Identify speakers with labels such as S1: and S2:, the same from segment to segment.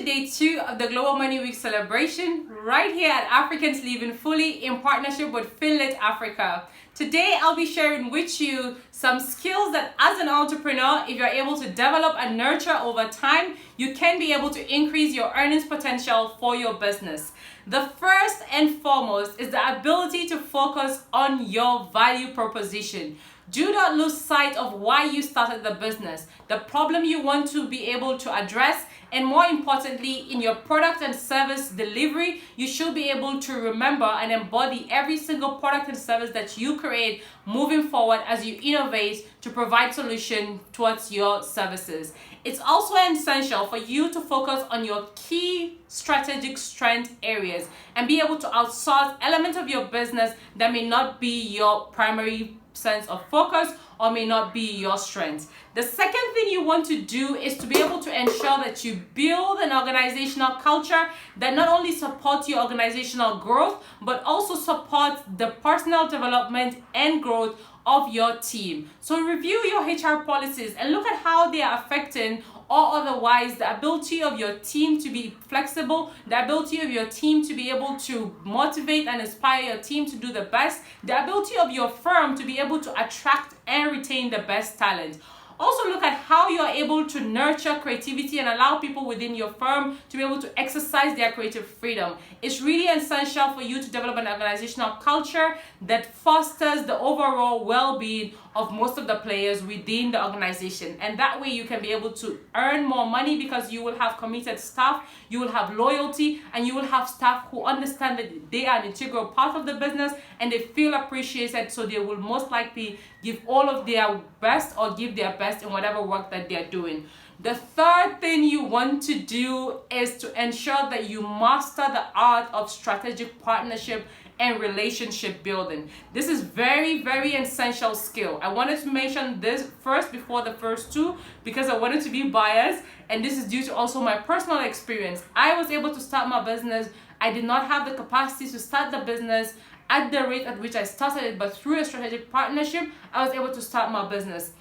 S1: day 2 of the Global Money Week celebration right here at Africans Living Fully in partnership with Finlit Africa. Today I'll be sharing with you some skills that as an entrepreneur, if you're able to develop and nurture over time, you can be able to increase your earnings potential for your business. The first and foremost is the ability to focus on your value proposition. Do not lose sight of why you started the business, the problem you want to be able to address, and more importantly, in your product and service delivery, you should be able to remember and embody every single product and service that you create moving forward as you innovate to provide solution towards your services. It's also essential for you to focus on your key strategic strength areas and be able to outsource elements of your business that may not be your primary sense of focus or may not be your strength. The second thing you want to do is to be able to ensure that you build an organizational culture that not only supports your organizational growth, but also supports the personal development and growth of your team. So review your HR policies and look at how they are affecting or otherwise the ability of your team to be flexible, the ability of your team to be able to motivate and inspire your team to do the best, the ability of your firm to be able to attract and retain the best talent. Also look at how you're able to nurture creativity and allow people within your firm to be able to exercise their creative freedom. It's really essential for you to develop an organizational culture that fosters the overall well-being of most of the players within the organization. And that way you can be able to earn more money because you will have committed staff, you will have loyalty, and you will have staff who understand that they are an integral part of the business and they feel appreciated, so they will most likely give all of their best or give their best in whatever work that they're doing. The third thing you want to do is to ensure that you master the art of strategic partnership and relationship building. This is very, very essential skill. I wanted to mention this first before the first two because I wanted to be biased, and this is due to also my personal experience. I was able to start my business. I did not have the capacity to start the business at the rate at which I started it, but through a strategic partnership, I was able to start my business.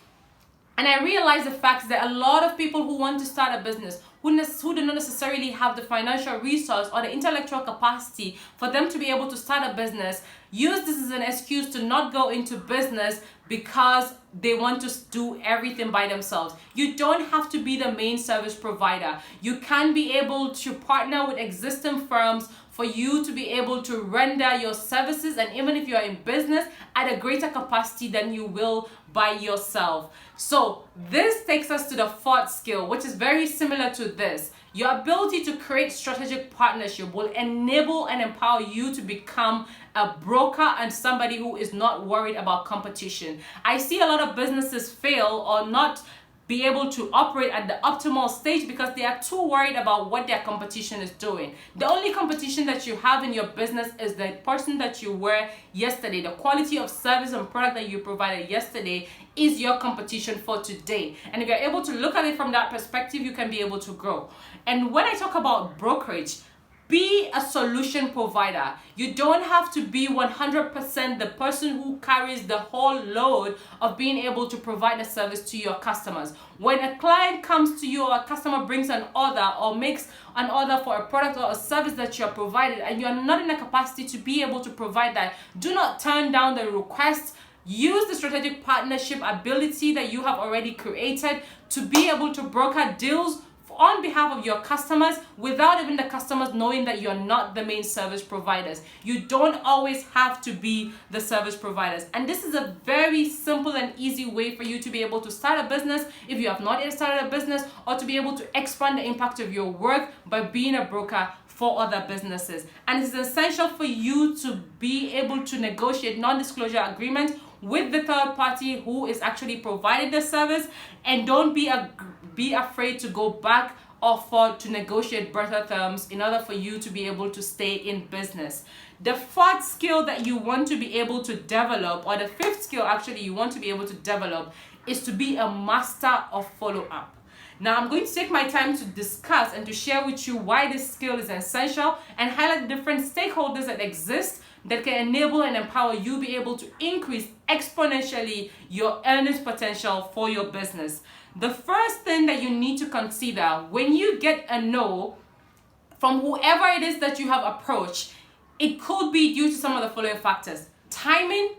S1: And I realized the fact that a lot of people who want to start a business, who do not necessarily have the financial resource or the intellectual capacity for them to be able to start a business, use this as an excuse to not go into business because they want to do everything by themselves. You don't have to be the main service provider. You can be able to partner with existing firms for you to be able to render your services, and even if you're in business, at a greater capacity than you will by yourself. So this takes us to the fourth skill, which is very similar to this. Your ability to create strategic partnership will enable and empower you to become a broker and somebody who is not worried about competition. I see a lot of businesses fail or not be able to operate at the optimal stage because they are too worried about what their competition is doing. The only competition that you have in your business is the person that you were yesterday. The quality of service and product that you provided yesterday is your competition for today. And if you're able to look at it from that perspective, you can be able to grow. And when I talk about brokerage, be a solution provider. You don't have to be 100% the person who carries the whole load of being able to provide a service to your customers. When a client comes to you or a customer brings an order or makes an order for a product or a service that you're provided and you're not in a capacity to be able to provide that, do not turn down the request. Use the strategic partnership ability that you have already created to be able to broker deals on behalf of your customers without even the customers knowing that you're not the main service providers. You don't always have to be the service providers. And this is a very simple and easy way for you to be able to start a business if you have not yet started a business, or to be able to expand the impact of your work by being a broker for other businesses. And it's essential for you to be able to negotiate non-disclosure agreements with the third party who is actually providing the service, and don't be afraid to go back or forth to negotiate better terms in order for you to be able to stay in business. The fourth skill that you want to be able to develop, or the fifth skill actually you want to be able to develop, is to be a master of follow-up. Now I'm going to take my time to discuss and to share with you why this skill is essential and highlight the different stakeholders that exist that can enable and empower you be able to increase exponentially your earnings potential for your business. The first thing that you need to consider when you get a no from whoever it is that you have approached, it could be due to some of the following factors: timing,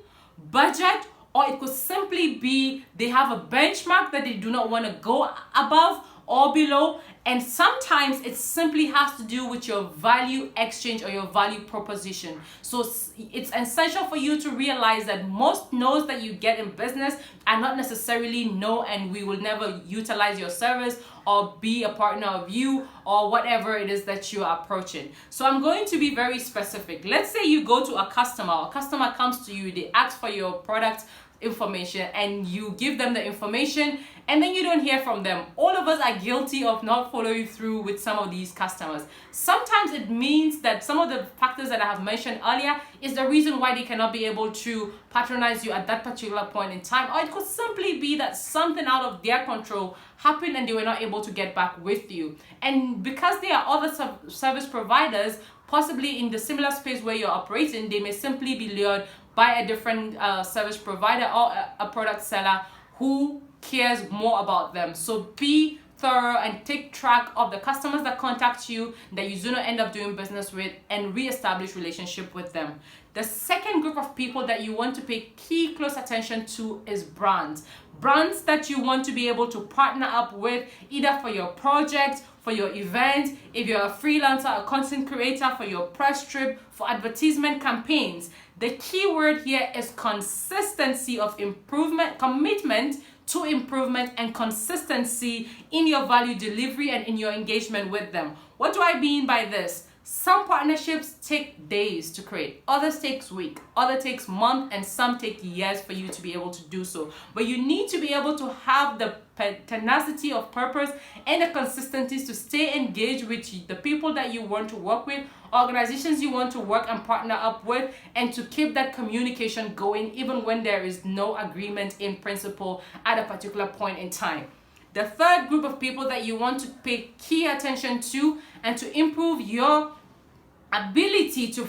S1: budget, or it could simply be they have a benchmark that they do not want to go above or below. And sometimes it simply has to do with your value exchange or your value proposition. So it's essential for you to realize that most no's that you get in business are not necessarily no, and we will never utilize your service or be a partner of you or whatever it is that you are approaching. So I'm going to be very specific. Let's say you go to a customer comes to you, they ask for your product information, and you give them the information and then you don't hear from them. All of us are guilty of not following through with some of these customers. Sometimes it means that some of the factors that I have mentioned earlier is the reason why they cannot be able to patronize you at that particular point in time, or it could simply be that something out of their control happened and they were not able to get back with you. And because there are other service providers possibly in the similar space where you're operating, they may simply be lured by a different service provider or a product seller who cares more about them. So be thorough and take track of the customers that contact you that you do not end up doing business with, and re-establish relationship with them. The second group of people that you want to pay key close attention to is brands. Brands that you want to be able to partner up with, either for your project, for your event, if you're a freelancer, a content creator, for your press trip, for advertisement campaigns. The key word here is consistency of improvement, commitment to improvement and consistency in your value delivery and in your engagement with them. What do I mean by this? Some partnerships take days to create, others takes weeks, others takes months, and some take years for you to be able to do so. But you need to be able to have the tenacity of purpose and the consistencies to stay engaged with the people that you want to work with, organizations you want to work and partner up with, and to keep that communication going even when there is no agreement in principle at a particular point in time. The third group of people that you want to pay key attention to and to improve your ability to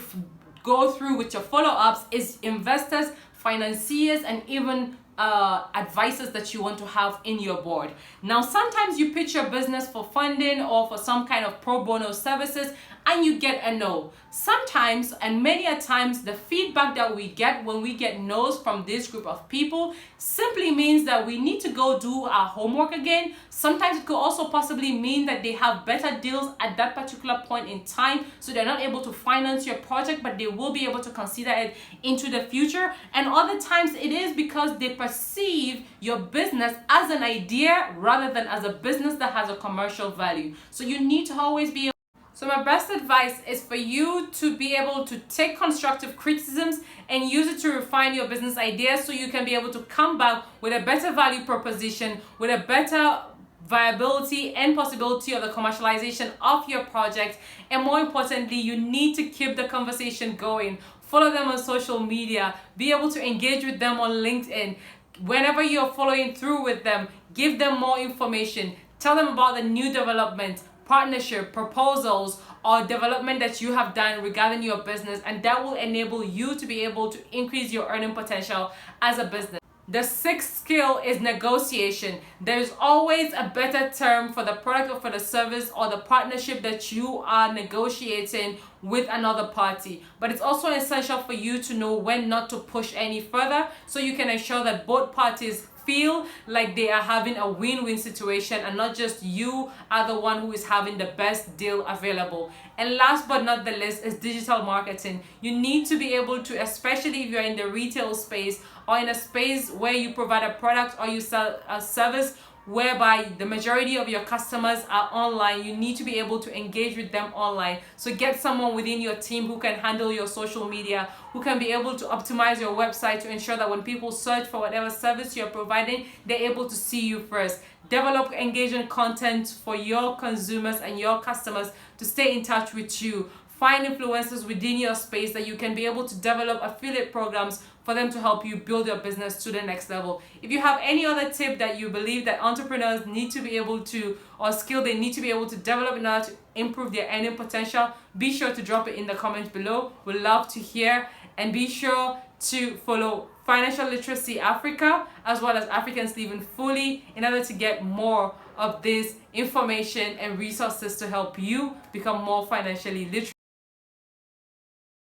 S1: go through with your follow-ups is investors, financiers, and even advisors that you want to have in your board. Now, sometimes you pitch your business for funding or for some kind of pro bono services and you get a no. Sometimes, and many a times, the feedback that we get when we get no's from this group of people simply means that we need to go do our homework again. Sometimes it could also possibly mean that they have better deals at that particular point in time, so they're not able to finance your project, but they will be able to consider it into the future. And other times it is because they perceive your business as an idea rather than as a business that has a commercial value. So you need to always be. So my best advice is for you to be able to take constructive criticisms and use it to refine your business ideas, so you can be able to come back with a better value proposition, with a better viability and possibility of the commercialization of your project. And more importantly, you need to keep the conversation going. Follow them on social media, be able to engage with them on LinkedIn. Whenever you're following through with them, give them more information, tell them about the new development, partnership, proposals, or development that you have done regarding your business, and that will enable you to be able to increase your earning potential as a business. The sixth skill is negotiation. There's always a better term for the product or for the service or the partnership that you are negotiating with another party. But it's also essential for you to know when not to push any further, so you can ensure that both parties feel like they are having a win-win situation and not just you are the one who is having the best deal available. And last but not the least is digital marketing. You need to be able to, especially if you're in the retail space or in a space where you provide a product or you sell a service whereby the majority of your customers are online, you need to be able to engage with them online. So get someone within your team who can handle your social media, who can be able to optimize your website to ensure that when people search for whatever service you're providing, they're able to see you first. Develop engaging content for your consumers and your customers to stay in touch with you. Find influencers within your space that you can be able to develop affiliate programs for them to help you build your business to the next level. If you have any other tip that you believe that entrepreneurs need to be able to, or skill they need to be able to develop in order to improve their earning potential, be sure to drop it in the comments below. We'd love to hear. and be sure to follow Financial Literacy Africa as well as Africans Living Fully in order to get more of this information and resources to help you become more financially literate.